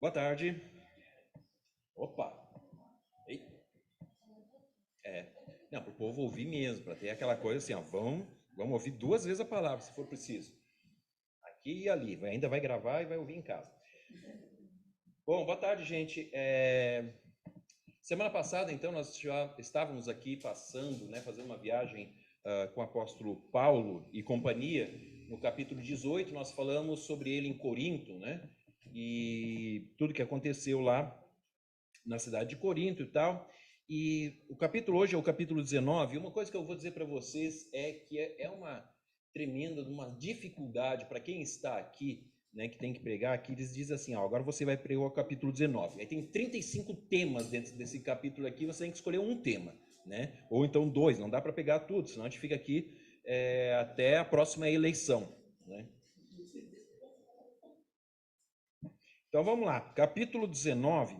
Boa tarde. Opa. Ei. Não, para o povo ouvir mesmo, para ter aquela coisa assim, ó, vamos ouvir duas vezes a palavra, se for preciso. Aqui e ali, ainda vai gravar e vai ouvir em casa. Bom, boa tarde, gente. Semana passada, então, nós já estávamos aqui passando, né, fazendo uma viagem com o apóstolo Paulo e companhia. No capítulo 18, nós falamos sobre ele em Corinto, né? E tudo que aconteceu lá na cidade de Corinto e tal. E o capítulo hoje é o capítulo 19. E uma coisa que eu vou dizer para vocês é que é uma tremenda, uma dificuldade para quem está aqui, né, que tem que pregar aqui. Eles dizem assim: ó, agora você vai pregar o capítulo 19. Aí tem 35 temas dentro desse capítulo aqui, você tem que escolher um tema, né? Ou então dois, não dá para pegar tudo, senão a gente fica aqui até a próxima eleição, né? Então vamos lá, capítulo 19,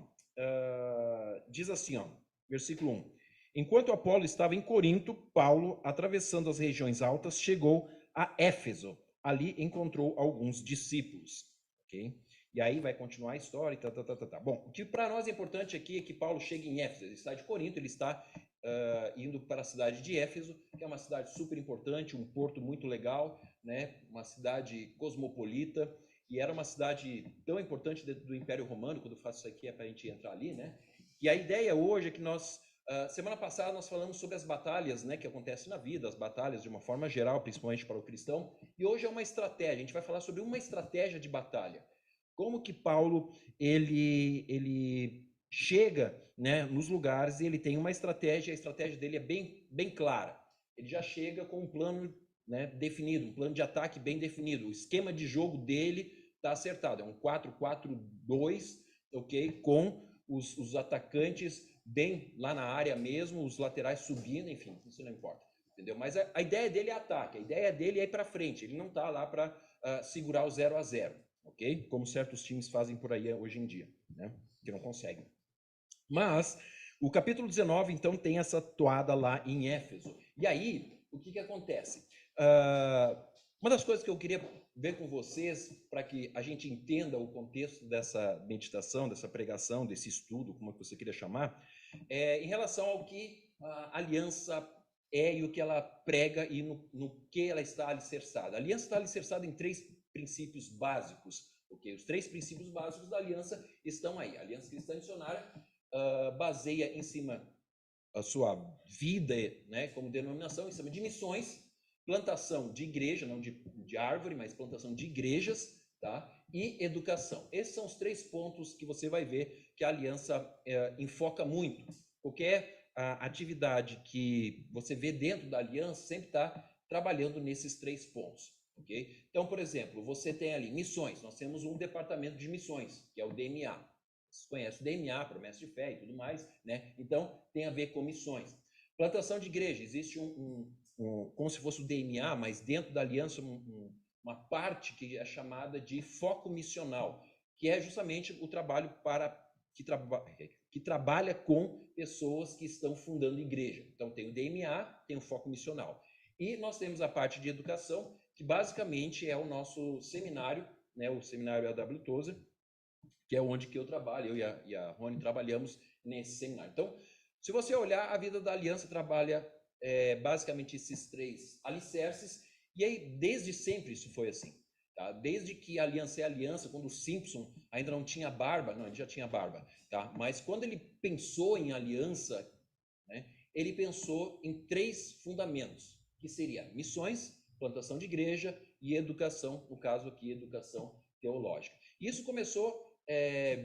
diz assim, ó, versículo 1. Enquanto Apolo estava em Corinto, Paulo, atravessando as regiões altas, chegou a Éfeso. Ali encontrou alguns discípulos. Okay? E aí vai continuar a história. Tá. Bom, o que para nós é importante aqui é que Paulo chega em Éfeso. Ele está de Corinto, ele está indo para a cidade de Éfeso, que é uma cidade super importante, um porto muito legal, né? Uma cidade cosmopolita. E era uma cidade tão importante dentro do Império Romano. Quando eu faço isso aqui é para a gente entrar ali, né? E a ideia hoje é que nós, semana passada nós falamos sobre as batalhas, né, que acontecem na vida, as batalhas de uma forma geral, principalmente para o cristão. E hoje é uma estratégia, a gente vai falar sobre uma estratégia de batalha. Como que Paulo, ele chega, né, nos lugares e ele tem uma estratégia, a estratégia dele é bem clara. Ele já chega com um plano, né, definido, um plano de ataque bem definido. O esquema de jogo dele está acertado, é um 4-4-2, ok? Com os atacantes bem lá na área mesmo, os laterais subindo, enfim, isso não importa, entendeu? Mas a ideia dele é ataque, a ideia dele é ir para frente, ele não está lá para segurar o 0-0, ok? Como certos times fazem por aí hoje em dia, né? Que não conseguem. Mas o capítulo 19, então, tem essa toada lá em Éfeso. E aí, o que acontece? Uma das coisas que eu queria ver com vocês, para que a gente entenda o contexto dessa meditação, dessa pregação, desse estudo, como você queria chamar, em relação ao que a aliança é e o que ela prega e no que ela está alicerçada. A aliança está alicerçada em três princípios básicos. Okay? Os três princípios básicos da aliança estão aí. A aliança cristã missionária baseia em cima a sua vida, né, como denominação, em cima de missões, plantação de igreja, não de árvore, mas plantação de igrejas, tá? E educação. Esses são os três pontos que você vai ver que a aliança enfoca muito. Qualquer atividade que você vê dentro da aliança sempre está trabalhando nesses três pontos. Okay? Então, por exemplo, você tem ali missões. Nós temos um departamento de missões, que é o DMA. Vocês conhecem o DMA, promessa de fé e tudo mais, né? Então, tem a ver com missões. Plantação de igreja, existe como se fosse o DMA, mas dentro da aliança uma parte que é chamada de foco missional, que é justamente o trabalho que trabalha com pessoas que estão fundando igreja. Então, tem o DMA, tem o foco missional. E nós temos a parte de educação, que basicamente é o nosso seminário, né, o seminário A.W. Tozer, que é onde que eu trabalho, eu e a Rony trabalhamos nesse seminário. Então, se você olhar, a vida da Aliança trabalha basicamente esses três alicerces, e aí desde sempre isso foi assim. Tá? Desde que a Aliança é Aliança, quando o Simpson ainda não tinha barba, não, ele já tinha barba, tá? Mas quando ele pensou em aliança, né, ele pensou em três fundamentos, que seria missões, plantação de igreja e educação, no caso aqui, educação teológica. Isso começou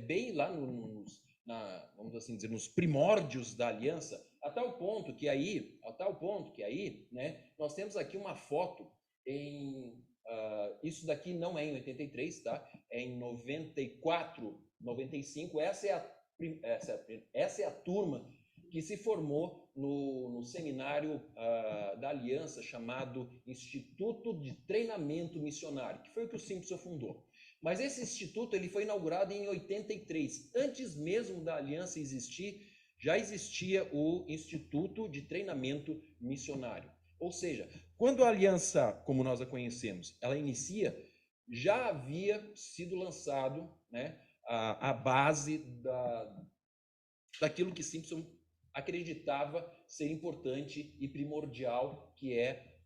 bem lá vamos assim dizer, nos primórdios da aliança, a tal ponto que aí, né, nós temos aqui uma foto isso daqui não é em 83, tá? É em 94, 95. Essa é a turma que se formou no seminário da Aliança chamado Instituto de Treinamento Missionário, que foi o que o Simpson fundou. Mas esse instituto ele foi inaugurado em 83. Antes mesmo da Aliança existir, já existia o Instituto de Treinamento Missionário. Ou seja, quando a Aliança, como nós a conhecemos, ela inicia, já havia sido lançado, né, a base daquilo que Simpson acreditava ser importante e primordial, que é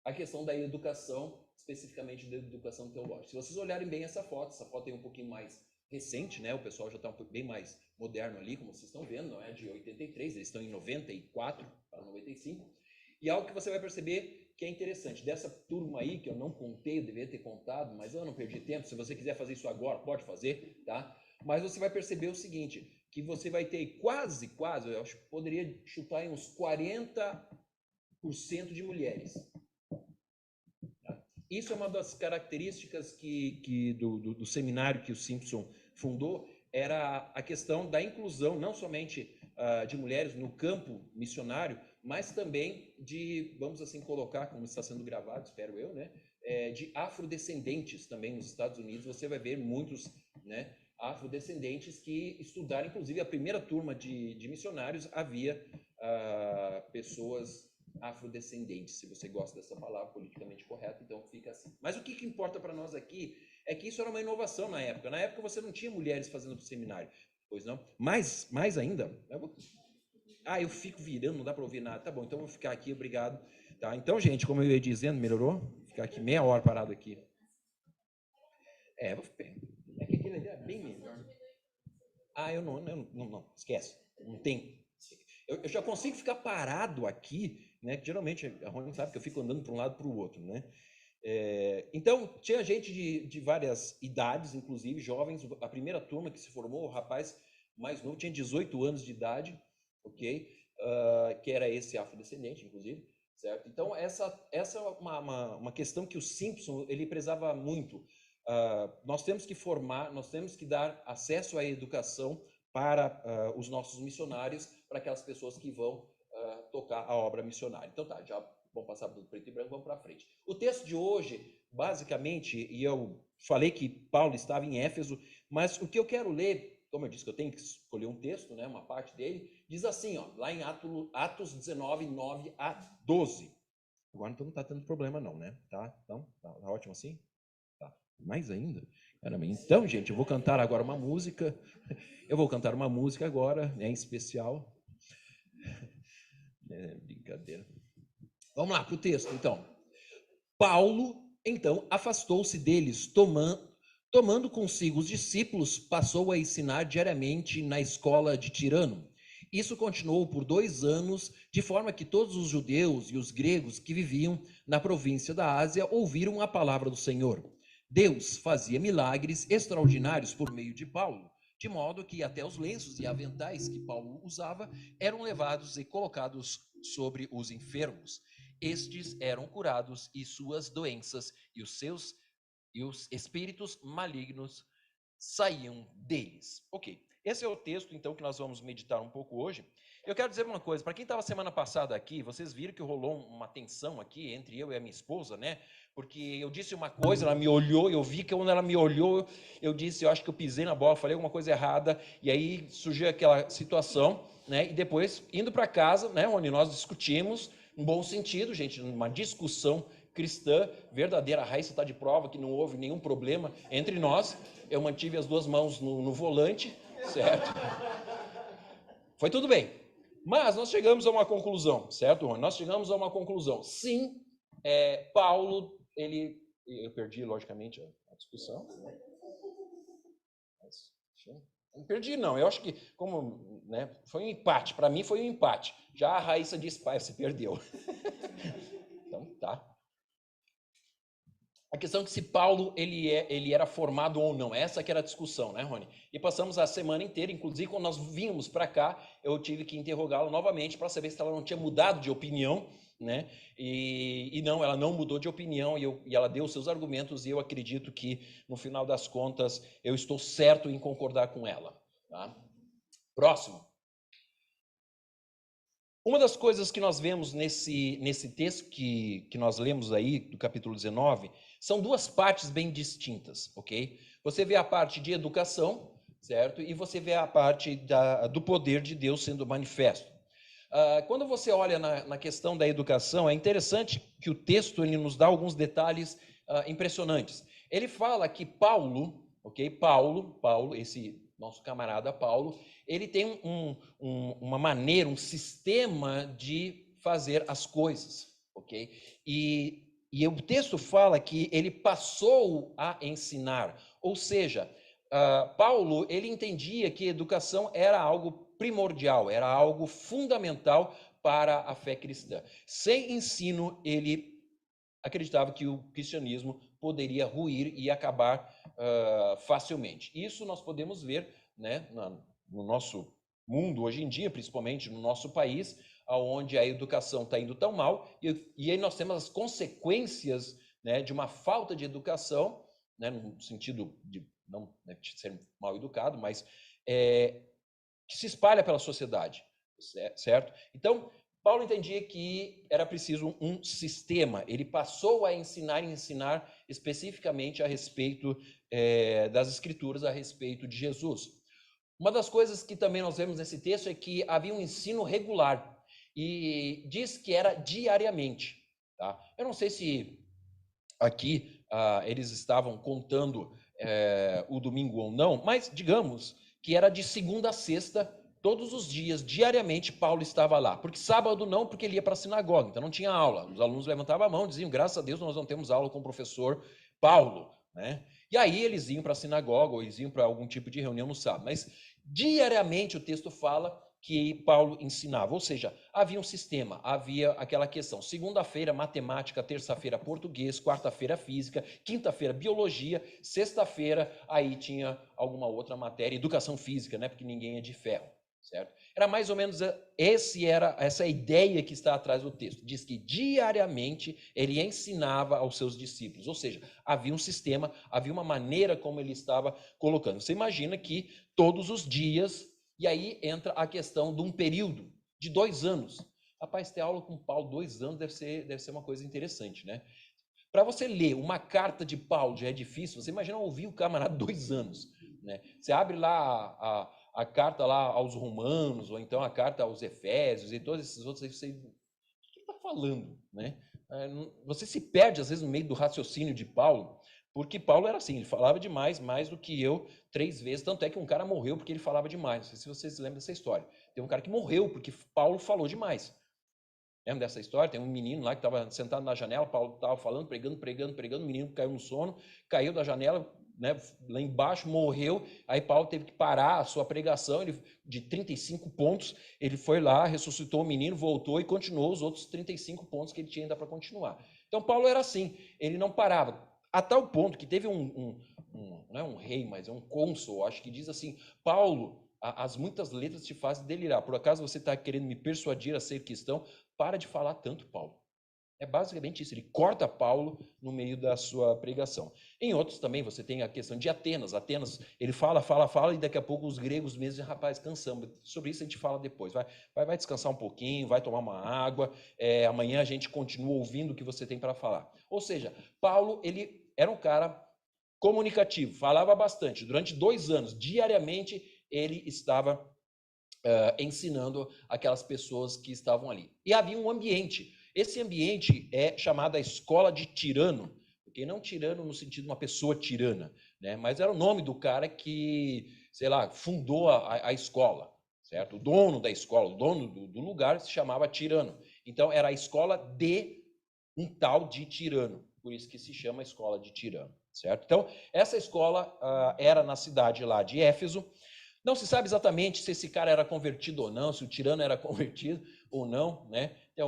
a questão da educação, especificamente da educação teológica. Se vocês olharem bem essa foto tem um pouquinho mais recente, né? O pessoal já está bem mais moderno ali, como vocês estão vendo, não é de 83, eles estão em 94 para 95. E algo que você vai perceber que é interessante, dessa turma aí, que eu não contei, eu deveria ter contado, mas eu não perdi tempo, se você quiser fazer isso agora, pode fazer, tá? Mas você vai perceber o seguinte, que você vai ter quase, eu acho que poderia chutar em uns 40% de mulheres. Isso é uma das características do seminário que o Simpson fundou, era a questão da inclusão, não somente de mulheres no campo missionário, mas também de, vamos assim colocar, como está sendo gravado, espero eu, né, de afrodescendentes também nos Estados Unidos. Você vai ver muitos, né, afrodescendentes que estudaram, inclusive a primeira turma de missionários havia pessoas afrodescendentes, se você gosta dessa palavra politicamente correta, então fica assim. Mas o que importa para nós aqui é que isso era uma inovação na época. Na época você não tinha mulheres fazendo seminário, pois não? Mais ainda, eu fico virando, não dá para ouvir nada. Tá bom, então eu vou ficar aqui, obrigado. Tá, então, gente, como eu ia dizendo, melhorou? Vou ficar aqui meia hora parado aqui. Vou ficar. É que aquele ali é bem melhor. Eu não, esquece. Não tem. Eu já consigo ficar parado aqui, né? Que geralmente a Rony sabe que eu fico andando para um lado para o outro, né? Então, tinha gente de várias idades, inclusive jovens. A primeira turma que se formou, o rapaz mais novo, tinha 18 anos de idade, ok? Que era esse afrodescendente, inclusive, certo? Então, essa é uma questão que o Simpson, ele prezava muito. Nós temos que formar, nós temos que dar acesso à educação para os nossos missionários, para aquelas pessoas que vão tocar a obra missionária. Então tá, já vamos passar do preto e branco, vamos para frente. O texto de hoje, basicamente, e eu falei que Paulo estava em Éfeso, mas o que eu quero ler, como eu disse que eu tenho que escolher um texto, né, uma parte dele, diz assim, ó, lá em Atos 19, 9 a 12. Agora não está tendo problema não, né? Tá ótimo assim? Tá. Mais ainda? Então, gente, eu vou cantar agora uma música. Eu vou cantar uma música agora, em especial. Brincadeira. Vamos lá para o texto, então. Paulo, então, afastou-se deles, tomando consigo os discípulos, passou a ensinar diariamente na escola de Tirano. Isso continuou por 2 anos, de forma que todos os judeus e os gregos que viviam na província da Ásia ouviram a palavra do Senhor. Deus fazia milagres extraordinários por meio de Paulo, de modo que até os lenços e aventais que Paulo usava eram levados e colocados sobre os enfermos. Estes eram curados e suas doenças e os espíritos malignos saíam deles. Ok, esse é o texto então que nós vamos meditar um pouco hoje. Eu quero dizer uma coisa, para quem estava semana passada aqui, vocês viram que rolou uma tensão aqui entre eu e a minha esposa, né? Porque eu disse uma coisa, ela me olhou, eu vi que quando ela me olhou, eu disse, eu acho que eu pisei na bola, falei alguma coisa errada, e aí surgiu aquela situação, né? E depois, indo para casa, né, onde nós discutimos, em bom sentido, gente, uma discussão cristã verdadeira. A Raíssa está de prova que não houve nenhum problema entre nós. Eu mantive as 2 mãos no volante, certo? Foi tudo bem. Mas nós chegamos a uma conclusão, certo, Rony? Nós chegamos a uma conclusão. Sim, Paulo, eu perdi, logicamente, a discussão. Não perdi, não. Eu acho que, como, né, foi um empate. Para mim, foi um empate. Já a Raíssa disse, pai, você perdeu. Então, tá. A questão é que se Paulo ele era formado ou não, essa que era a discussão, né, Rony? E passamos a semana inteira, inclusive quando nós vínhamos para cá, eu tive que interrogá-la novamente para saber se ela não tinha mudado de opinião, né? E não, ela não mudou de opinião e ela deu os seus argumentos e eu acredito que, no final das contas, eu estou certo em concordar com ela. Tá? Próximo. Uma das coisas que nós vemos nesse texto que nós lemos aí, do capítulo 19, são 2 partes bem distintas, ok? Você vê a parte de educação, certo? E você vê a parte do poder de Deus sendo manifesto. Quando você olha na questão da educação, é interessante que o texto ele nos dá alguns detalhes impressionantes. Ele fala que Paulo, ok? Paulo, esse nosso camarada Paulo, ele tem uma maneira, um sistema de fazer as coisas, ok? E o texto fala que ele passou a ensinar, ou seja, Paulo, ele entendia que educação era algo primordial, era algo fundamental para a fé cristã. Sem ensino, ele acreditava que o cristianismo poderia ruir e acabar facilmente. Isso nós podemos ver, né, no nosso mundo hoje em dia, principalmente no nosso país, onde a educação está indo tão mal, e aí nós temos as consequências, né, de uma falta de educação, né, no sentido de não, né, de ser mal educado, mas que se espalha pela sociedade, certo? Então, Paulo entendia que era preciso um sistema. Ele passou a ensinar especificamente a respeito das Escrituras, a respeito de Jesus. Uma das coisas que também nós vemos nesse texto é que havia um ensino regular e diz que era diariamente. Tá? Eu não sei se aqui eles estavam contando o domingo ou não, mas digamos que era de segunda a sexta, todos os dias, diariamente, Paulo estava lá. Porque sábado não, porque ele ia para a sinagoga, então não tinha aula. Os alunos levantavam a mão e diziam, graças a Deus nós não temos aula com o professor Paulo, né? E aí eles iam para a sinagoga ou eles iam para algum tipo de reunião no sábado. Mas diariamente o texto fala que Paulo ensinava, ou seja, havia um sistema, havia aquela questão, segunda-feira matemática, terça-feira português, quarta-feira física, quinta-feira biologia, sexta-feira aí tinha alguma outra matéria, educação física, né, porque ninguém é de ferro, certo? Era mais ou menos essa ideia que está atrás do texto, diz que diariamente ele ensinava aos seus discípulos, ou seja, havia um sistema, havia uma maneira como ele estava colocando. Você imagina que todos os dias. E aí entra a questão de um período de 2 anos. Rapaz, ter aula com Paulo 2 anos deve ser uma coisa interessante, né? Para você ler uma carta de Paulo já é difícil, você imagina ouvir o camarada 2 anos, né? Você abre lá a carta lá aos Romanos, ou então a carta aos Efésios, e todos esses outros aí, você... O que ele está falando, né? Você se perde, às vezes, no meio do raciocínio de Paulo, porque Paulo era assim, ele falava demais, mais do que eu, 3 vezes. Tanto é que um cara morreu porque ele falava demais. Não sei se vocês lembram dessa história. Tem um cara que morreu porque Paulo falou demais. Lembra dessa história? Tem um menino lá que estava sentado na janela, Paulo estava falando, pregando, o menino caiu no sono, caiu da janela, né, lá embaixo, morreu. Aí Paulo teve que parar a sua pregação, de 35 pontos, ele foi lá, ressuscitou o menino, voltou e continuou os outros 35 pontos que ele tinha ainda para continuar. Então Paulo era assim, ele não parava. A tal ponto que teve não é um rei, mas é um cônsul, acho que diz assim, Paulo, as muitas letras te fazem delirar. Por acaso você está querendo me persuadir a ser cristão? Para de falar tanto, Paulo. É basicamente isso, ele corta Paulo no meio da sua pregação. Em outros também você tem a questão de Atenas. Atenas, ele fala, e daqui a pouco os gregos mesmo, rapaz, cansamos. Sobre isso a gente fala depois. Vai descansar um pouquinho, vai tomar uma água, amanhã a gente continua ouvindo o que você tem para falar. Ou seja, Paulo, ele era um cara comunicativo, falava bastante. Durante 2 anos, diariamente, ele estava ensinando aquelas pessoas que estavam ali. E havia um ambiente. Esse ambiente é chamado a escola de Tirano, porque não tirano no sentido de uma pessoa tirana, né? Mas era o nome do cara que, sei lá, fundou a escola, certo? O dono da escola, o dono do lugar se chamava Tirano. Então era a escola de um tal de Tirano, por isso que se chama escola de Tirano, certo? Então essa escola era na cidade lá de Éfeso. Não se sabe exatamente se esse cara era convertido ou não, se o tirano era convertido ou não, né? Tem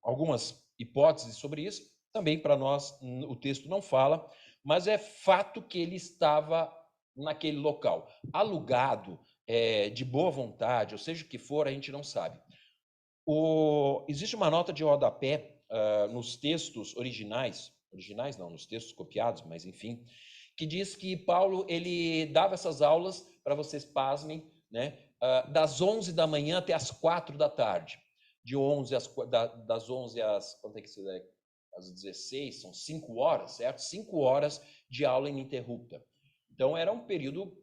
algumas hipóteses sobre isso. Também para nós o texto não fala, mas é fato que ele estava naquele local, alugado, de boa vontade, ou seja o que for, a gente não sabe. Existe uma nota de rodapé nos textos originais não, nos textos copiados, mas enfim, que diz que Paulo ele dava essas aulas, para vocês pasmem, né, das 11 da manhã até as 4 da tarde. Das 11 às, quanto é que você é? Às 16, são 5 horas, certo? 5 horas de aula ininterrupta. Então era um período,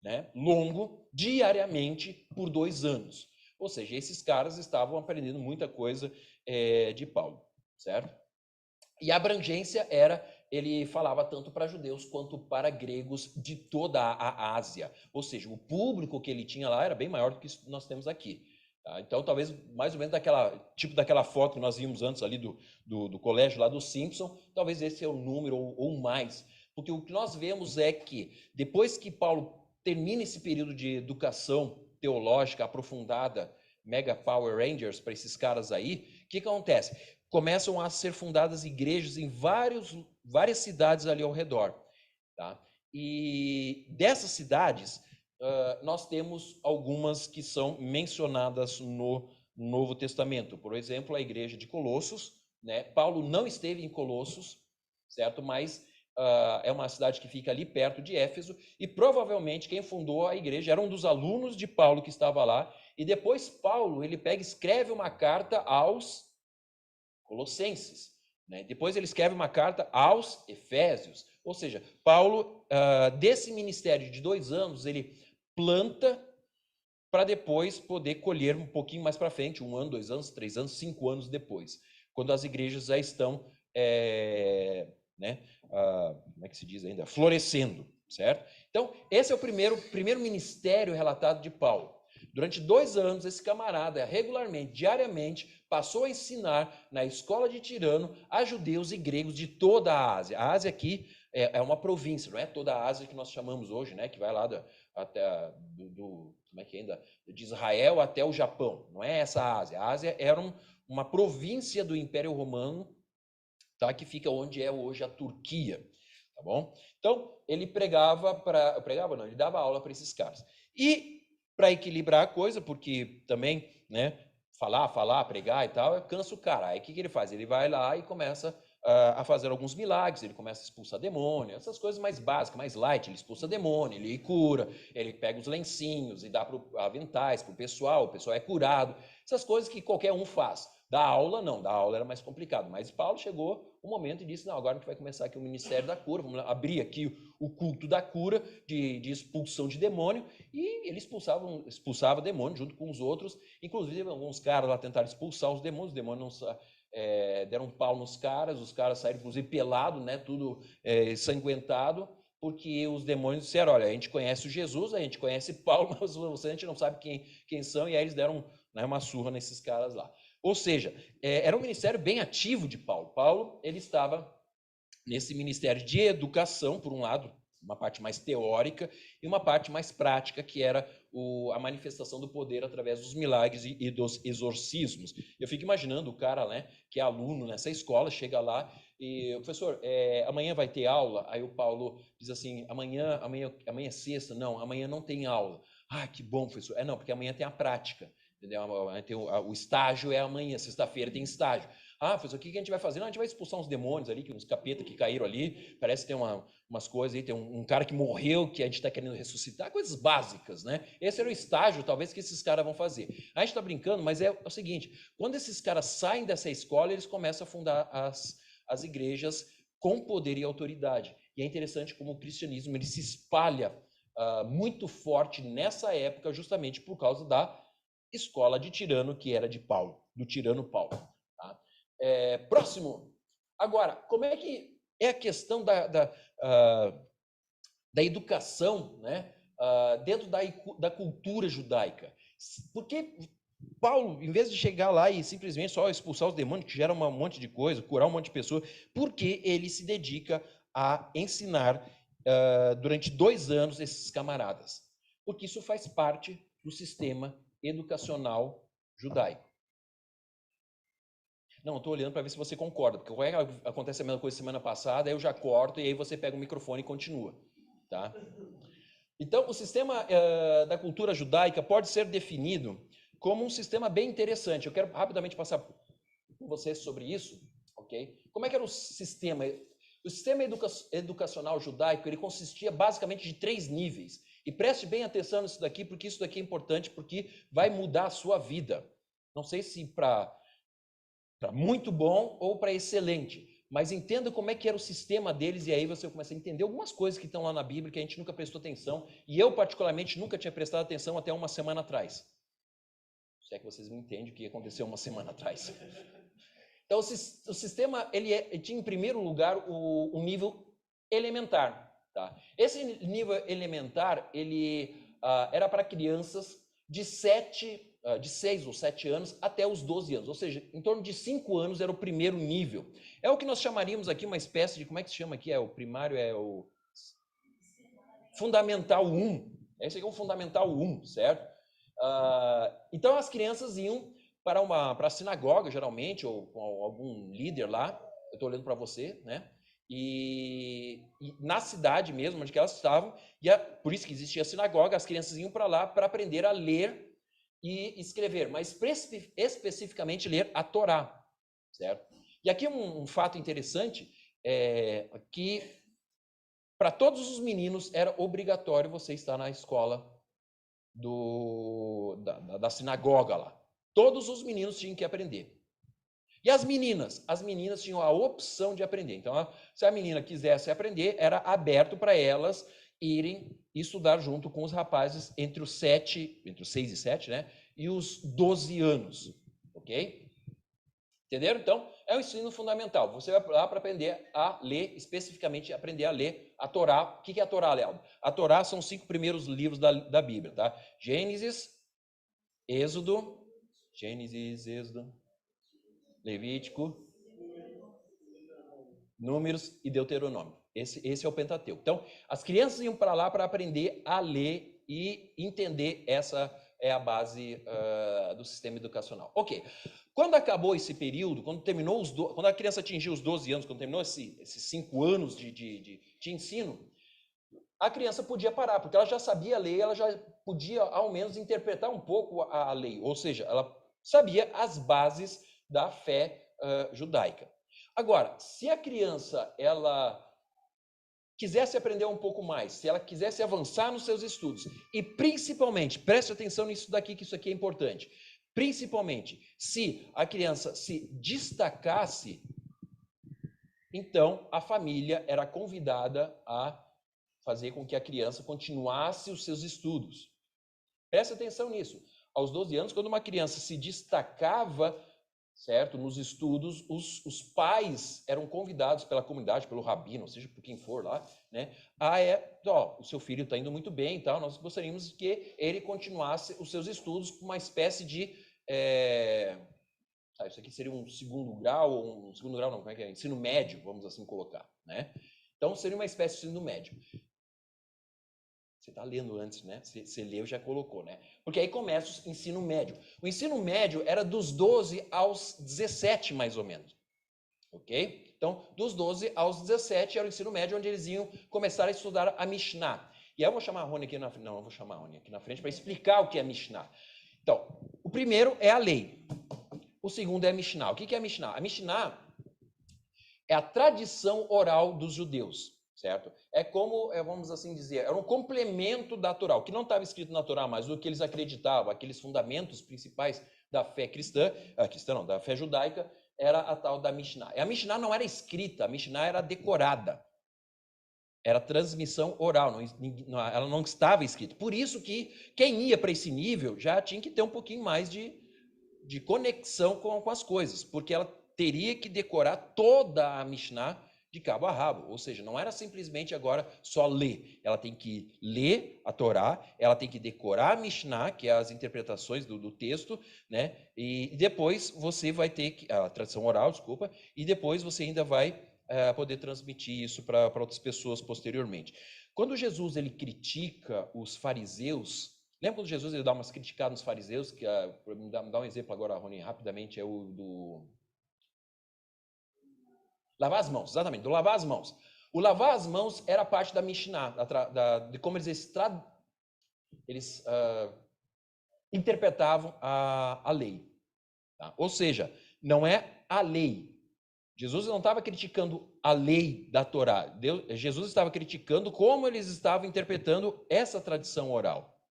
né, longo, diariamente, por 2 anos. Ou seja, esses caras estavam aprendendo muita coisa de Paulo, certo? E a abrangência era ele falava tanto para judeus quanto para gregos de toda a Ásia. Ou seja, o público que ele tinha lá era bem maior do que nós temos aqui. Tá? Então, talvez mais ou menos daquela foto que nós vimos antes ali do colégio lá do Simpson, talvez esse é o número ou mais. Porque o que nós vemos é que depois que Paulo termina esse período de educação teológica aprofundada, Mega Power Rangers para esses caras aí, o que acontece? Começam a ser fundadas igrejas em várias cidades ali ao redor. Tá? E dessas cidades, nós temos algumas que são mencionadas no Novo Testamento. Por exemplo, a igreja de Colossos. Né? Paulo não esteve em Colossos, certo? Mas é uma cidade que fica ali perto de Éfeso, e provavelmente quem fundou a igreja era um dos alunos de Paulo que estava lá, e depois Paulo ele pega e escreve uma carta aos Colossenses. Né? Depois ele escreve uma carta aos Efésios. Ou seja, Paulo, desse ministério de 2 anos, ele planta para depois poder colher um pouquinho mais para frente, 1 ano, 2 anos, 3 anos, 5 anos depois, quando as igrejas já estão, como é que se diz ainda? Florescendo, certo? Então, esse é o primeiro ministério relatado de Paulo. Durante 2 anos, esse camarada, regularmente, diariamente, passou a ensinar na escola de Tirano a judeus e gregos de toda a Ásia. A Ásia aqui é uma província, não é toda a Ásia que nós chamamos hoje, né? Que vai lá como é que ainda? De Israel até o Japão. Não é essa a Ásia. A Ásia era uma província do Império Romano, tá? Que fica onde é hoje a Turquia. Tá bom? Então, ele ele dava aula para esses caras. E para equilibrar a coisa, porque também, né, falar, pregar e tal, cansa o cara. Aí o que ele faz? Ele vai lá e começa a fazer alguns milagres, ele começa a expulsar demônio, essas coisas mais básicas, mais light, ele expulsa demônio, ele cura, ele pega os lencinhos e dá aventais para o pessoal é curado, essas coisas que qualquer um faz. Da aula, não, da aula era mais complicado, mas Paulo chegou um momento e disse, não, agora a gente vai começar aqui o ministério da cura, vamos abrir aqui o culto da cura, de expulsão de demônio, e ele expulsava demônio junto com os outros, inclusive alguns caras lá tentaram expulsar os demônios não deram um pau nos caras, os caras saíram inclusive pelados, né, tudo ensanguentado, porque os demônios disseram, olha, a gente conhece o Jesus, a gente conhece Paulo, mas a gente não sabe quem são, e aí eles deram, né, uma surra nesses caras lá. Ou seja, era um ministério bem ativo de Paulo. Paulo, ele estava nesse ministério de educação, por um lado, uma parte mais teórica, e uma parte mais prática, que era a manifestação do poder através dos milagres e dos exorcismos. Eu fico imaginando o cara, né, que é aluno nessa escola, chega lá e, professor, amanhã vai ter aula? Aí o Paulo diz assim, amanhã é sexta? Não, amanhã não tem aula. Ah, que bom, professor. Não, porque amanhã tem a prática. Entendeu? O estágio é amanhã, sexta-feira tem estágio. Ah, professor, o que a gente vai fazer? Não, a gente vai expulsar uns demônios ali, uns capeta que caíram ali, parece que tem umas coisas aí, tem um cara que morreu, que a gente está querendo ressuscitar, coisas básicas, né? Esse era o estágio, talvez, que esses caras vão fazer. A gente está brincando, mas é o seguinte, quando esses caras saem dessa escola, eles começam a fundar as igrejas com poder e autoridade. E é interessante como o cristianismo ele se espalha muito forte nessa época, justamente por causa da escola de Tirano, que era de Paulo, do tirano Paulo. Tá? Próximo. Agora, como é que é a questão da educação, né, dentro da cultura judaica? Porque Paulo, em vez de chegar lá e simplesmente só expulsar os demônios, que gera um monte de coisa, curar um monte de pessoas, por que ele se dedica a ensinar durante 2 anos esses camaradas? Porque isso faz parte do sistema educacional judaico. Não, estou olhando para ver se você concorda, porque acontece a mesma coisa semana passada, aí eu já corto e aí você pega o microfone e continua. Tá? Então, o sistema da cultura judaica pode ser definido como um sistema bem interessante. Eu quero rapidamente passar com vocês sobre isso. Okay? Como é que era o sistema? O sistema educacional judaico ele consistia basicamente de 3 níveis. E preste bem atenção nisso daqui, porque isso daqui é importante, porque vai mudar a sua vida. Não sei se para muito bom ou para excelente, mas entenda como é que era o sistema deles e aí você começa a entender algumas coisas que estão lá na Bíblia que a gente nunca prestou atenção, e eu particularmente nunca tinha prestado atenção até uma semana atrás. Se é que vocês me entendem o que aconteceu uma semana atrás. Então, o sistema, ele tinha, em primeiro lugar, o nível elementar. Tá? Esse nível elementar, ele era para crianças de 6 ou 7 anos até os 12 anos. Ou seja, em torno de 5 anos era o primeiro nível. É o que nós chamaríamos aqui uma espécie de, como é que se chama aqui? O primário é o Fundamental 1. Esse aqui é o Fundamental 1, certo? Então, as crianças iam para a sinagoga, geralmente, ou com algum líder lá. Eu estou olhando para você, né? E na cidade mesmo, onde elas estavam, por isso que existia a sinagoga, as crianças iam para lá para aprender a ler e escrever, mas especificamente ler a Torá, certo? E aqui um fato interessante é que para todos os meninos era obrigatório você estar na escola da sinagoga lá. Todos os meninos tinham que aprender. E as meninas? As meninas tinham a opção de aprender. Então, se a menina quisesse aprender, era aberto para elas irem estudar junto com os rapazes entre os 6 e 7, né? E os 12 anos, ok? Entenderam? Então, é um ensino fundamental. Você vai lá para aprender a ler, especificamente aprender a ler a Torá. O que é a Torá, Léo? A Torá são os 5 primeiros livros da Bíblia, tá? Gênesis, Êxodo, Levítico, Números e Deuteronômio. Esse é o Pentateuco. Então, as crianças iam para lá para aprender a ler e entender essa é a base do sistema educacional. Ok. Quando acabou esse período, quando a criança atingiu os 12 anos, quando terminou esses 5 anos de ensino, a criança podia parar, porque ela já sabia ler, ela já podia, ao menos, interpretar um pouco a lei. Ou seja, ela sabia as bases da fé judaica. Agora, se a criança ela quisesse aprender um pouco mais, se ela quisesse avançar nos seus estudos, e principalmente, preste atenção nisso daqui, que isso aqui é importante, principalmente, se a criança se destacasse, então a família era convidada a fazer com que a criança continuasse os seus estudos. Preste atenção nisso. Aos 12 anos, quando uma criança se destacava, certo, nos estudos, os pais eram convidados pela comunidade, pelo rabino, ou seja, por quem for lá, né? O seu filho está indo muito bem e tal, nós gostaríamos que ele continuasse os seus estudos com uma espécie de... isso aqui seria um segundo grau, ou um segundo grau não, como é que é? Ensino médio, vamos assim colocar, né? Então, seria uma espécie de ensino médio. Você está lendo antes, né? Você leu e já colocou, né? Porque aí começa o ensino médio. O ensino médio era dos 12 aos 17, mais ou menos. Ok? Então, dos 12 aos 17 era o ensino médio, onde eles iam começar a estudar a Mishnah. E aí eu vou chamar a Rony aqui na frente. Não, eu vou chamar a Rony aqui na frente para explicar o que é Mishnah. Então, o primeiro é a lei. O segundo é a Mishnah. O que é a Mishnah? A Mishnah é a tradição oral dos judeus. Certo? É como, vamos assim dizer, era um complemento da Torá, o que não estava escrito na Torá, mas o que eles acreditavam, aqueles fundamentos principais da fé da fé judaica, era a tal da Mishnah. E a Mishnah não era escrita, a Mishnah era decorada. Era transmissão oral, ela não estava escrita. Por isso que quem ia para esse nível já tinha que ter um pouquinho mais de conexão com as coisas, porque ela teria que decorar toda a Mishnah de cabo a rabo, ou seja, não era simplesmente agora só ler, ela tem que ler a Torá, ela tem que decorar a Mishnah, que é as interpretações do texto, né? E depois você vai ter a tradição oral, desculpa, e depois você ainda vai poder transmitir isso para outras pessoas posteriormente. Quando Jesus ele critica os fariseus, lembra quando Jesus ele dá umas criticadas nos fariseus, que me dá um exemplo agora, Rony, rapidamente, é o do lavar as mãos, exatamente, do lavar as mãos. O lavar as mãos era parte da Mishnah, de como eles interpretavam a lei. Tá? Ou seja, não é a lei. Jesus não estava criticando a lei da Torá. Jesus estava criticando como eles estavam interpretando essa tradição oral.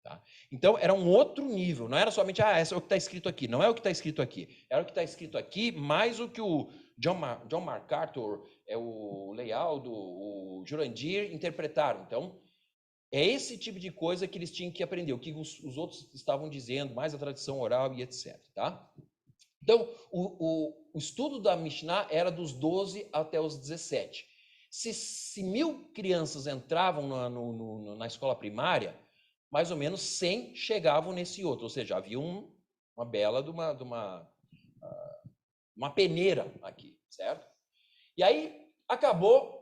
Tá? Então, era um outro nível. Não era somente, essa é o que está escrito aqui. Não é o que está escrito aqui. Era o que está escrito aqui, mais o que o John MacArthur, o Lealdo, o Jurandir interpretaram. Então, é esse tipo de coisa que eles tinham que aprender. O que os outros estavam dizendo, mais a tradição oral e etc. Tá? Então, o estudo da Mishnah era dos 12 até os 17. Se 1.000 crianças entravam na escola primária, mais ou menos 100 chegavam nesse outro, ou seja, havia uma bela de uma peneira aqui, certo? E aí, acabou,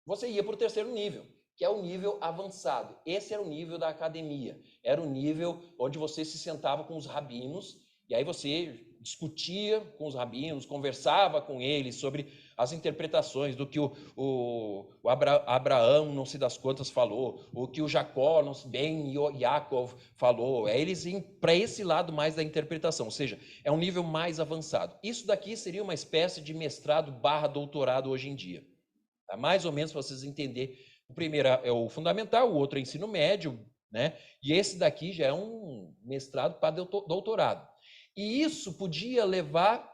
você ia para o terceiro nível, que é o nível avançado. Esse era o nível da academia, era o nível onde você se sentava com os rabinos, e aí você discutia com os rabinos, conversava com eles sobre as interpretações do que o Abraão, não sei das quantas, falou, o que o Jacó, não sei bem, Yaakov falou. Eles iam para esse lado mais da interpretação, ou seja, é um nível mais avançado. Isso daqui seria uma espécie de mestrado / doutorado hoje em dia. Tá? Mais ou menos para vocês entenderem. O primeiro é o fundamental, o outro é ensino médio, né? E esse daqui já é um mestrado para doutorado. E isso podia levar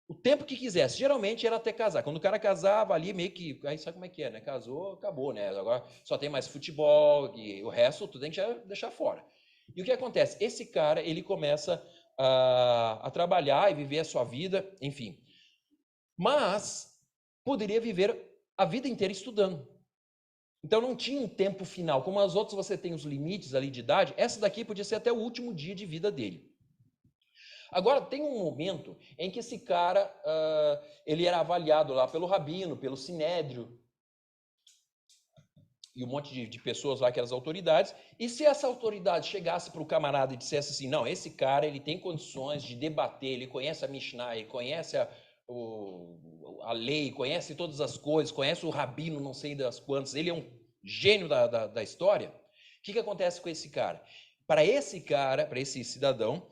o tempo que quisesse. Geralmente era até casar. Quando o cara casava ali, meio que. Aí sabe como é que é, né? Casou, acabou, né? Agora só tem mais futebol e o resto tu tem que deixar fora. E o que acontece? Esse cara, ele começa a trabalhar e viver a sua vida, enfim. Mas poderia viver a vida inteira estudando. Então não tinha um tempo final. Como as outras você tem os limites ali de idade, essa daqui podia ser até o último dia de vida dele. Agora, tem um momento em que esse cara, ele era avaliado lá pelo rabino, pelo sinédrio, e um monte de pessoas lá, que eram as autoridades, e se essa autoridade chegasse para o camarada e dissesse assim, não, esse cara, ele tem condições de debater, ele conhece a Mishnah, ele conhece a lei, conhece todas as coisas, conhece o rabino, não sei das quantas, ele é um gênio da história, o que acontece com esse cara? Para esse cara, para esse cidadão,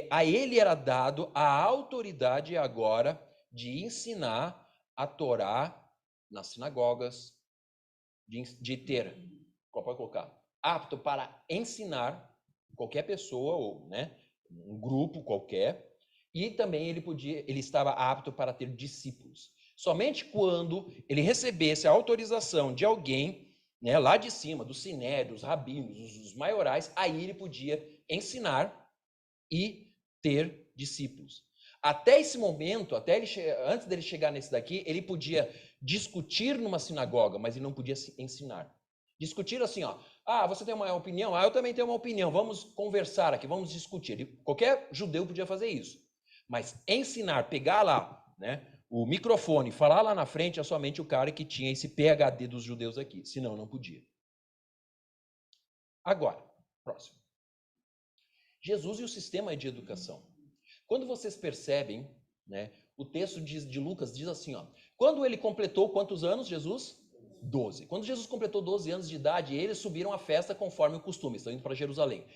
a ele era dado a autoridade agora de ensinar a Torá nas sinagogas, de ter, qual pode colocar, apto para ensinar qualquer pessoa, ou né, um grupo qualquer, e também ele estava apto para ter discípulos. Somente quando ele recebesse a autorização de alguém, né, lá de cima, do sinédrio, dos rabinos, os maiorais, aí ele podia ensinar e ter discípulos. Até esse momento, antes dele chegar nesse daqui, ele podia discutir numa sinagoga, mas ele não podia ensinar. Discutir assim, ó, você tem uma opinião? Eu também tenho uma opinião, vamos conversar aqui, vamos discutir. Qualquer judeu podia fazer isso. Mas ensinar, pegar lá, né, o microfone, falar lá na frente, é somente o cara que tinha esse PhD dos judeus aqui, senão não podia. Agora, próximo. Jesus e o sistema de educação. Quando vocês percebem, né, o texto de Lucas diz assim, ó, quando ele completou quantos anos, Jesus? 12. Quando Jesus completou 12 anos de idade, eles subiram à festa conforme o costume, estão indo para Jerusalém.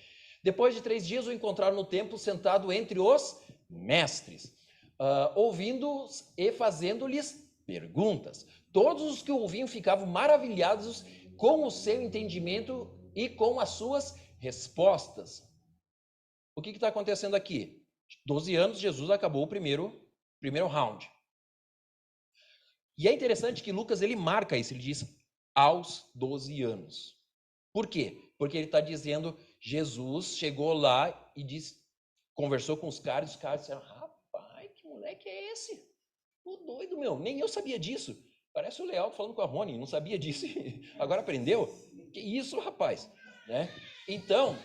Depois de 3 dias, o encontraram no templo sentado entre os mestres, ouvindo-os e fazendo-lhes perguntas. Todos os que o ouviam ficavam maravilhados com o seu entendimento e com as suas respostas. O que está acontecendo aqui? 12 anos, Jesus acabou o primeiro round. E é interessante que Lucas, ele marca isso, ele diz aos 12 anos. Por quê? Porque ele está dizendo, Jesus chegou lá e conversou com os caras disseram, rapaz, que moleque é esse? O doido, meu, nem eu sabia disso. Parece o Leal falando com a Rony, não sabia disso, agora aprendeu? Que isso, rapaz? Né? Então,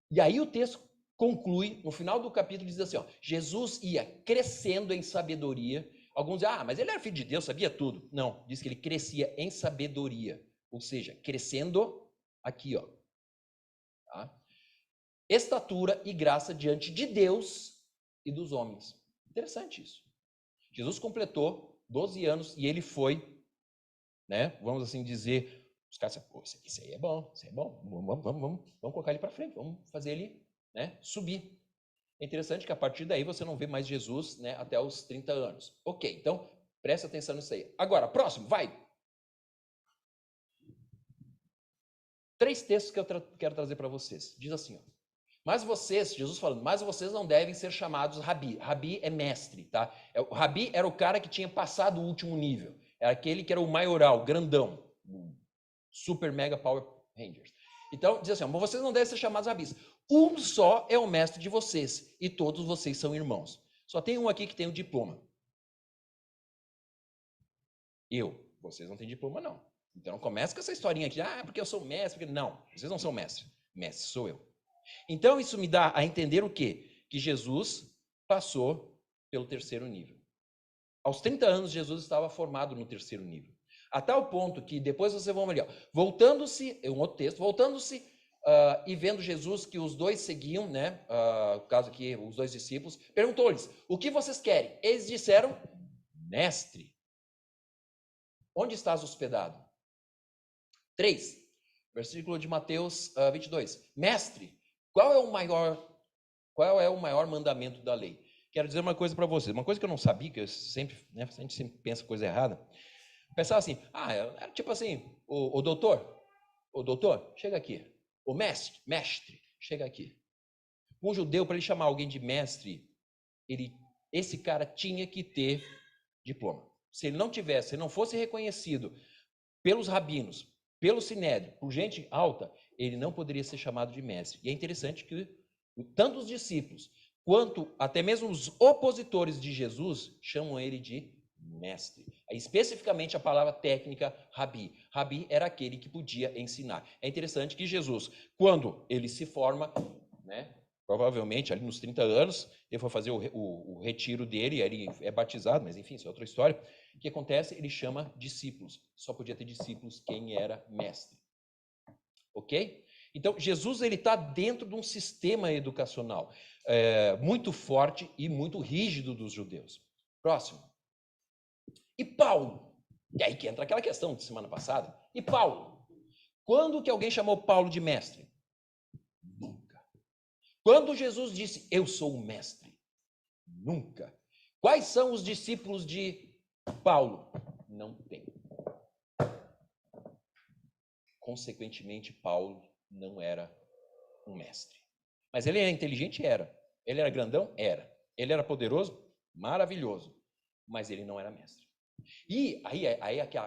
e aí o texto conclui, no final do capítulo, diz assim, ó, Jesus ia crescendo em sabedoria. Alguns dizem, mas ele era filho de Deus, sabia tudo. Não, diz que ele crescia em sabedoria, ou seja, crescendo aqui, ó. Tá? Estatura e graça diante de Deus e dos homens. Interessante isso. Jesus completou 12 anos e ele foi, né, vamos assim dizer, os caras disseram, pô, isso aí é bom, vamos colocar ele para frente, vamos fazer ele, né, subir. É interessante que a partir daí você não vê mais Jesus, né, até os 30 anos. Ok, então presta atenção nisso aí. Agora, próximo, vai. 3 textos que eu quero trazer para vocês. Diz assim, ó. Mas vocês, Jesus falando, mas vocês não devem ser chamados rabi. Rabi é mestre, tá? O rabi era o cara que tinha passado o último nível. Era aquele que era o maioral, grandão. Super Mega Power Rangers. Então, diz assim, mas vocês não devem ser chamados rabis. Um só é o mestre de vocês, e todos vocês são irmãos. Só tem um aqui que tem o diploma. Vocês não têm diploma, não. Então não começa com essa historinha aqui, porque eu sou mestre. Não, vocês não são mestre. Mestre sou eu. Então isso me dá a entender o quê? Que Jesus passou pelo terceiro nível. Aos 30 anos, Jesus estava formado no terceiro nível. A tal ponto que depois vocês vão ali, voltando-se, é um outro texto, voltando-se e vendo Jesus que os dois seguiam, né? No caso aqui, os dois discípulos, perguntou-lhes, o que vocês querem? Eles disseram, mestre, onde estás hospedado? 3, versículo de Mateus 22. Mestre, qual é o maior mandamento da lei? Quero dizer uma coisa para vocês, uma coisa que eu não sabia, que eu sempre, né, a gente sempre pensa coisa errada. Pensava assim, era tipo assim, o doutor, chega aqui. O mestre, chega aqui. Um judeu, para ele chamar alguém de mestre, esse cara tinha que ter diploma. Se ele não tivesse, se não fosse reconhecido pelos rabinos, pelo sinédrio, por gente alta, ele não poderia ser chamado de mestre. E é interessante que tanto os discípulos quanto até mesmo os opositores de Jesus chamam ele de mestre. Especificamente a palavra técnica rabi. Rabi era aquele que podia ensinar. É interessante que Jesus, quando ele se forma, né, provavelmente ali nos 30 anos, ele foi fazer o retiro dele, ele é batizado, mas enfim, isso é outra história. O que acontece? Ele chama discípulos. Só podia ter discípulos quem era mestre. Ok? Então, Jesus ele está dentro de um sistema educacional muito forte e muito rígido dos judeus. Próximo. E Paulo? E aí que entra aquela questão de semana passada. E Paulo? Quando que alguém chamou Paulo de mestre? Nunca. Quando Jesus disse, eu sou o mestre? Nunca. Quais são os discípulos de Paulo? Não tem. Consequentemente, Paulo não era um mestre. Mas ele era inteligente? Era. Ele era grandão? Era. Ele era poderoso? Maravilhoso. Mas ele não era mestre. E aí aqui,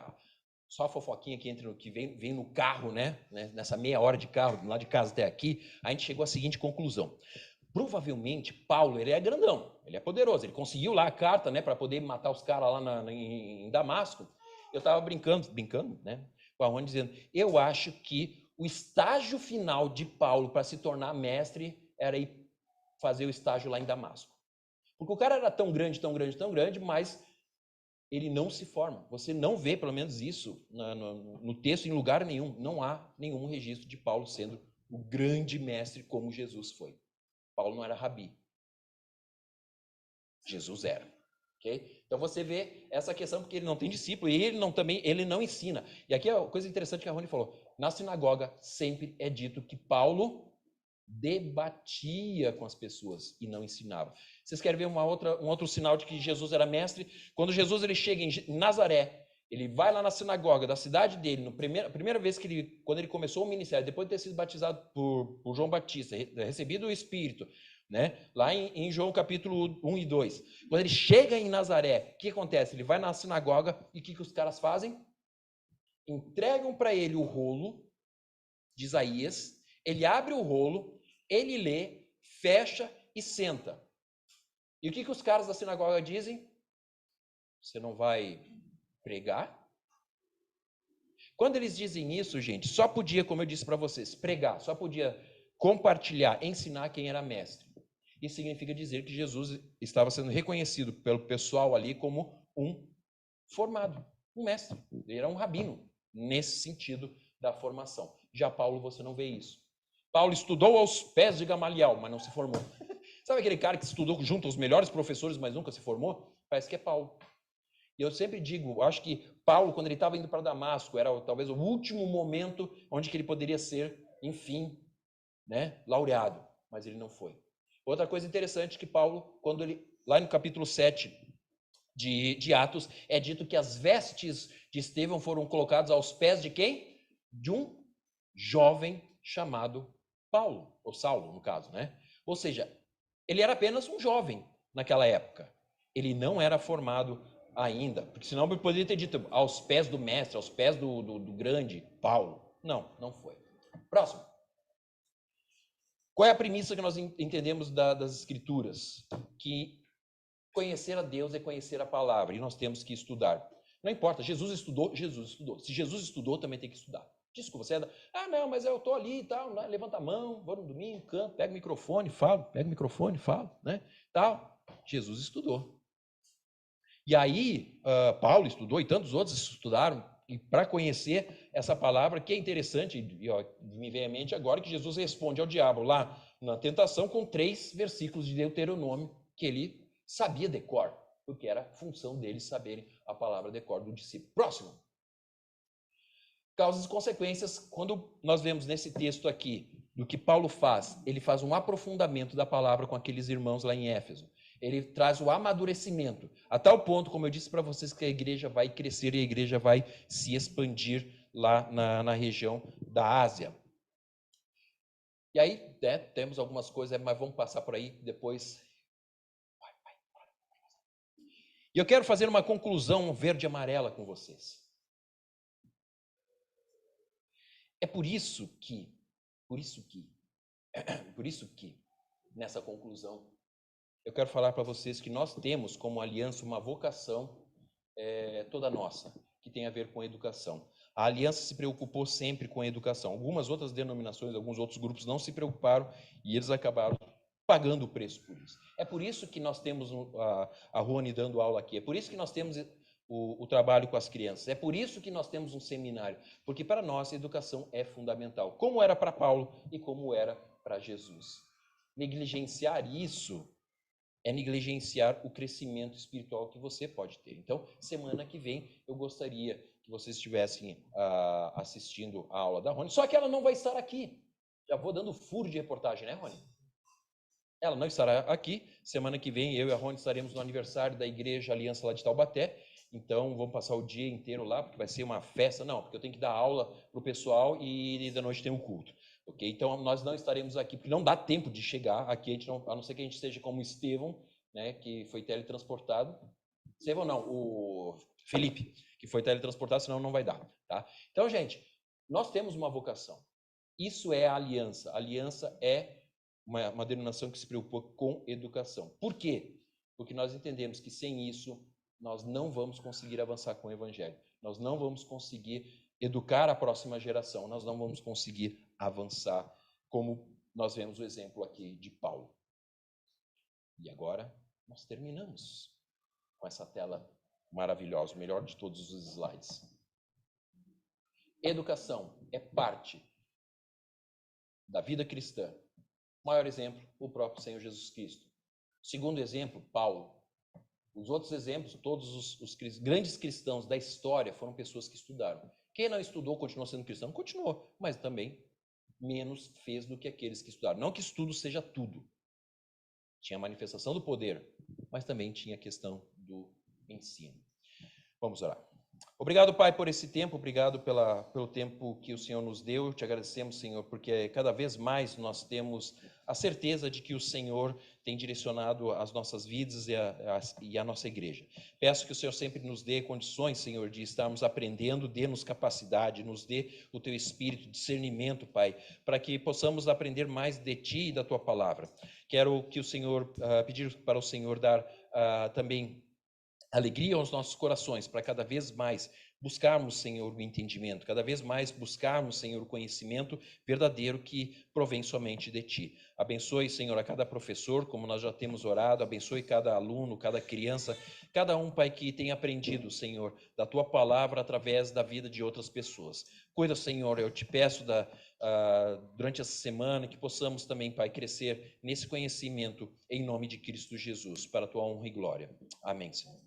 só a fofoquinha que entra, que vem no carro, né? Nessa meia hora de carro, lá de casa até aqui, a gente chegou à seguinte conclusão. Provavelmente, Paulo, ele é grandão, ele é poderoso, ele conseguiu lá a carta, né, para poder matar os caras lá em Damasco. Eu estava brincando, né, com a Rony, dizendo, eu acho que o estágio final de Paulo para se tornar mestre era ir fazer o estágio lá em Damasco. Porque o cara era tão grande, mas ele não se forma. Você não vê, pelo menos isso, no texto, em lugar nenhum. Não há nenhum registro de Paulo sendo o grande mestre como Jesus foi. Paulo não era rabi. Jesus era. Okay? Então você vê essa questão, porque ele não tem discípulo e ele não ensina. E aqui é uma coisa interessante que a Rony falou. Na sinagoga sempre é dito que Paulo debatia com as pessoas e não ensinava. Vocês querem ver um outro sinal de que Jesus era mestre? Quando Jesus ele chega em Nazaré, ele vai lá na sinagoga da cidade dele, a primeira vez quando ele começou o ministério, depois de ter sido batizado por João Batista, recebido o Espírito, né? Lá em João capítulo 1 e 2. Quando ele chega em Nazaré, o que acontece? Ele vai na sinagoga e o que os caras fazem? Entregam para ele o rolo de Isaías, ele abre o rolo, ele lê, fecha e senta. E o que os caras da sinagoga dizem? Você não vai pregar? Quando eles dizem isso, gente, só podia, como eu disse para vocês, pregar, só podia compartilhar, ensinar quem era mestre. Isso significa dizer que Jesus estava sendo reconhecido pelo pessoal ali como um formado, um mestre. Ele era um rabino, nesse sentido da formação. Já Paulo, você não vê isso. Paulo estudou aos pés de Gamaliel, mas não se formou. Sabe aquele cara que estudou junto aos melhores professores, mas nunca se formou? Parece que é Paulo. E eu sempre digo, acho que Paulo, quando ele estava indo para Damasco, era talvez o último momento onde que ele poderia ser, enfim, né, laureado, mas ele não foi. Outra coisa interessante que Paulo, quando ele, lá no capítulo 7 de Atos, é dito que as vestes de Estevão foram colocadas aos pés de quem? De um jovem chamado Paulo, ou Saulo, no caso, né? Ou seja, ele era apenas um jovem naquela época. Ele não era formado ainda, porque senão ele poderia ter dito aos pés do mestre, aos pés do grande Paulo. Não, não foi. Próximo. Qual é a premissa que nós entendemos das Escrituras? Que conhecer a Deus é conhecer a palavra, e nós temos que estudar. Não importa, Jesus estudou. Se Jesus estudou, também tem que estudar. Desculpa, você não, mas eu estou ali e tal, né? Levanta a mão, vou no domingo, canto, pega o microfone, falo, né? Tal. Jesus estudou. E aí, Paulo estudou e tantos outros estudaram, e para conhecer essa palavra, que é interessante, me vem à mente agora que Jesus responde ao diabo lá na tentação com 3 versículos de Deuteronômio que ele sabia decor, porque era função deles saberem a palavra decor do discípulo. Próximo. Causas e consequências, quando nós vemos nesse texto aqui, do que Paulo faz, ele faz um aprofundamento da palavra com aqueles irmãos lá em Éfeso. Ele traz o amadurecimento, a tal ponto, como eu disse para vocês, que a igreja vai crescer e a igreja vai se expandir lá na região da Ásia. E aí, né, temos algumas coisas, mas vamos passar por aí depois. E eu quero fazer uma conclusão verde e amarela com vocês. É por isso que, nessa conclusão, eu quero falar para vocês que nós temos como aliança uma vocação toda nossa, que tem a ver com a educação. A aliança se preocupou sempre com a educação. Algumas outras denominações, alguns outros grupos não se preocuparam e eles acabaram pagando o preço por isso. É por isso que nós temos a Rony dando aula aqui, é por isso que nós temos o trabalho com as crianças, é por isso que nós temos um seminário, porque para nós a educação é fundamental, como era para Paulo e como era para Jesus. Negligenciar isso é negligenciar o crescimento espiritual que você pode ter. Então, semana que vem, eu gostaria que vocês estivessem assistindo a aula da Rony, só que ela não vai estar aqui. Já vou dando furo de reportagem, né, Rony? Ela não estará aqui. Semana que vem, eu e a Rony estaremos no aniversário da Igreja Aliança lá de Taubaté. Então, vamos passar o dia inteiro lá, porque vai ser uma festa. Não, porque eu tenho que dar aula para o pessoal e da noite tem um culto. Ok? Então, nós não estaremos aqui, porque não dá tempo de chegar aqui, a não ser que a gente esteja como Estevão, né, que foi teletransportado. Estevão não, o Felipe, que foi teletransportado, senão não vai dar. Tá? Então, gente, nós temos uma vocação. Isso é a aliança. A aliança é uma denominação que se preocupa com educação. Por quê? Porque nós entendemos que sem isso nós não vamos conseguir avançar com o evangelho. Nós não vamos conseguir educar a próxima geração. Nós não vamos conseguir avançar, como nós vemos o exemplo aqui de Paulo. E agora nós terminamos com essa tela maravilhosa, o melhor de todos os slides. Educação é parte da vida cristã. Maior exemplo, o próprio Senhor Jesus Cristo. Segundo exemplo, Paulo. Os outros exemplos, todos os grandes cristãos da história foram pessoas que estudaram. Quem não estudou continuou sendo cristão? Continuou, mas também menos fez do que aqueles que estudaram. Não que estudo seja tudo. Tinha a manifestação do poder, mas também tinha a questão do ensino. Vamos orar. Obrigado, Pai, por esse tempo, obrigado pelo tempo que o Senhor nos deu. Te agradecemos, Senhor, porque cada vez mais nós temos a certeza de que o Senhor tem direcionado as nossas vidas e a nossa igreja. Peço que o Senhor sempre nos dê condições, Senhor, de estarmos aprendendo, dê-nos capacidade, nos dê o Teu Espírito, discernimento, Pai, para que possamos aprender mais de Ti e da Tua palavra. Quero que o Senhor, pedir para o Senhor dar também alegria aos nossos corações, para cada vez mais buscarmos, Senhor, o entendimento, cada vez mais buscarmos, Senhor, o conhecimento verdadeiro que provém somente de Ti. Abençoe, Senhor, a cada professor, como nós já temos orado, abençoe cada aluno, cada criança, cada um, Pai, que tem aprendido, Senhor, da Tua palavra através da vida de outras pessoas. Cuida, Senhor, eu te peço durante essa semana que possamos também, Pai, crescer nesse conhecimento em nome de Cristo Jesus, para a Tua honra e glória. Amém, Senhor.